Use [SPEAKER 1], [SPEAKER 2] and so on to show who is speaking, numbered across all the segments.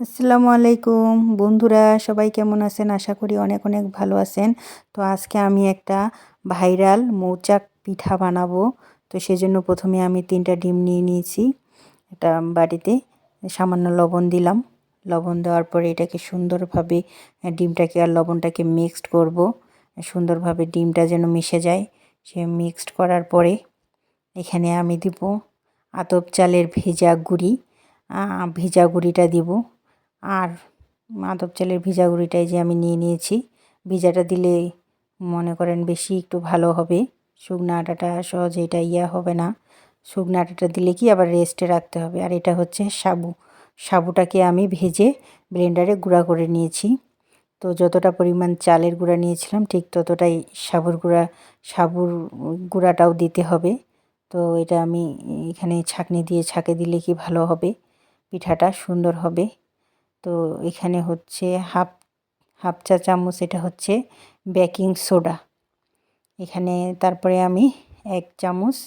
[SPEAKER 1] আসসালামু আলাইকুম বন্ধুরা, সবাই কেমন আছেন? আশা করি অনেক অনেক ভালো আছেন। তো আজকে আমি একটা ভাইরাল মৌচাক পিঠা বানাবো। তো সেজন্য প্রথমে আমি 3টা ডিম নিয়ে নিয়েছি একটা বাটিতে। সামান্য লবণ দিলাম। লবণ দেওয়ার পরে এটাকে সুন্দরভাবে ডিমটাকে আর লবণটাকে মিক্সড করব। সুন্দরভাবে ডিমটা যেন মিশে যায়। সে মিক্সড করার পরে এখানে আমি দিব আতপ চালের ভেজা গুঁড়ি। ভেজা গুঁড়িটা দিব। আর আতপ চালের ভিজা গুঁড়িটাই যে আমি নিয়ে নিয়েছি। ভিজাটা দিলে মনে করেন বেশি একটু ভালো হবে। শুকনো আটাটা সহজে এটা হবে না। শুকনো আটাটা দিলে কি আবার রেস্টে রাখতে হবে। আর এটা হচ্ছে সাবু। সাবুটাকে আমি ভেজে ব্লেন্ডারে গুঁড়া করে নিয়েছি। তো যতটা পরিমাণ চালের গুঁড়া নিয়েছিলাম ঠিক ততটাই সাবুর গুঁড়াটাও দিতে হবে। তো এটা আমি এখানে ছাঁকনি দিয়ে ছাঁকে দিলে কি ভালো হবে, পিঠাটা সুন্দর হবে। তো এখানে হচ্ছে হাফ হাফ চা চামচ এটা হচ্ছে বেকিং সোডা। এখানে তারপরে আমি 1 চামচ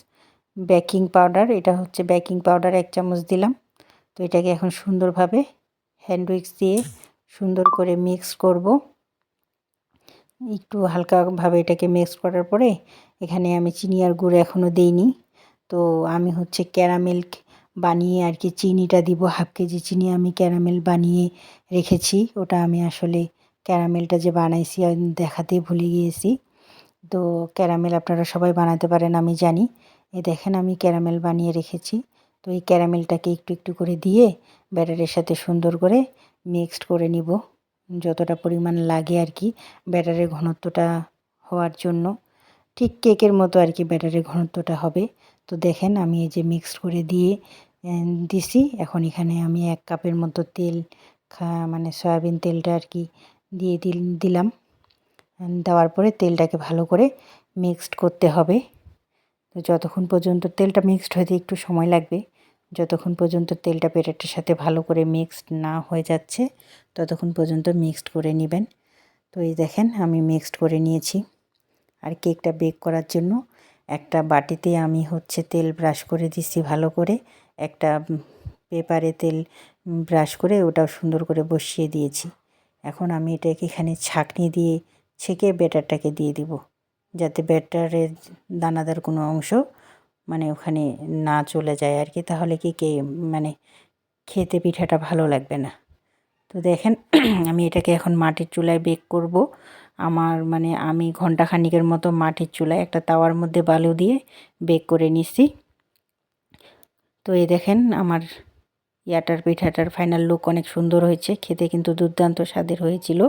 [SPEAKER 1] বেকিং পাউডার, এটা হচ্ছে বেকিং পাউডার 1 চামচ দিলাম। তো এটাকে এখন সুন্দরভাবে হ্যান্ড উইক্স দিয়ে সুন্দর করে মিক্স করব। একটু হালকাভাবে এটাকে মিক্স করার পরে এখানে আমি চিনি আর গুড় এখনও দিইনি। তো আমি হচ্ছে ক্যারামেল বানিয়ে আর কি চিনিটা দিব। হাফ কেজি চিনি আমি ক্যারামেল বানিয়ে রেখেছি। ওটা আমি আসলে ক্যারামেলটা যে বানাইছি আমি দেখাতে ভুলে গিয়েছি। তো ক্যারামেল আপনারা সবাই বানাতে পারেন আমি জানি। এই দেখেন আমি ক্যারামেল বানিয়ে রেখেছি। তো এই ক্যারামেলটাকে একটু একটু করে দিয়ে ব্যাটারের সাথে সুন্দর করে মিক্সড করে নিব, যতটা পরিমাণ লাগে আর কি ব্যাটারের ঘনত্বটা হওয়ার জন্য। ঠিক কেকের মতো আর কি ব্যাটারের ঘনত্বটা হবে। তো দেখেন আমি এই যে মিক্সড করে দিয়ে দিছি। এখন এখানে আমি 1 কাপের মতো তেল মানে সয়াবিন তেলটা আর কি দিয়ে দিলাম। দেওয়ার পরে তেলটাকে ভালো করে মিক্সড করতে হবে। তো যতক্ষণ পর্যন্ত তেলটা মিক্সড হতে একটু সময় লাগবে। যতক্ষণ পর্যন্ত তেলটা ব্যাটারটার সাথে ভালো করে মিক্সড না হয়ে যাচ্ছে ততক্ষণ পর্যন্ত মিক্সড করে নেবেন। তো এই দেখেন আমি মিক্সড করে নিয়েছি। আর কেকটা বেক করার জন্য একটা বাটিতে আমি হচ্ছে তেল ব্রাশ করে দিচ্ছি ভালো করে। একটা পেপারে তেল ব্রাশ করে ওটাও সুন্দর করে বসিয়ে দিয়েছি। এখন আমি এটাকে এখানে ছাঁকনি দিয়ে ছেঁকে ব্যাটারটাকে দিয়ে দিব, যাতে ব্যাটারের দানাদার কোনো অংশ মানে ওখানে না চলে যায় আর কি। তাহলে কি মানে খেতে পিঠাটা ভালো লাগবে না। তো দেখেন আমি এটাকে এখন মাটির চুলায় বেক করব। আমি ঘন্টাখানিকের মতো মাটির চুলায় একটা তাওয়ার মধ্যে বালু দিয়ে বেক করে নিচ্ছি। তো এই দেখেন আমার পিঠাটার ফাইনাল লুক অনেক সুন্দর হয়েছে। খেতে কিন্তু দুর্দান্ত স্বাদের হয়েছিল।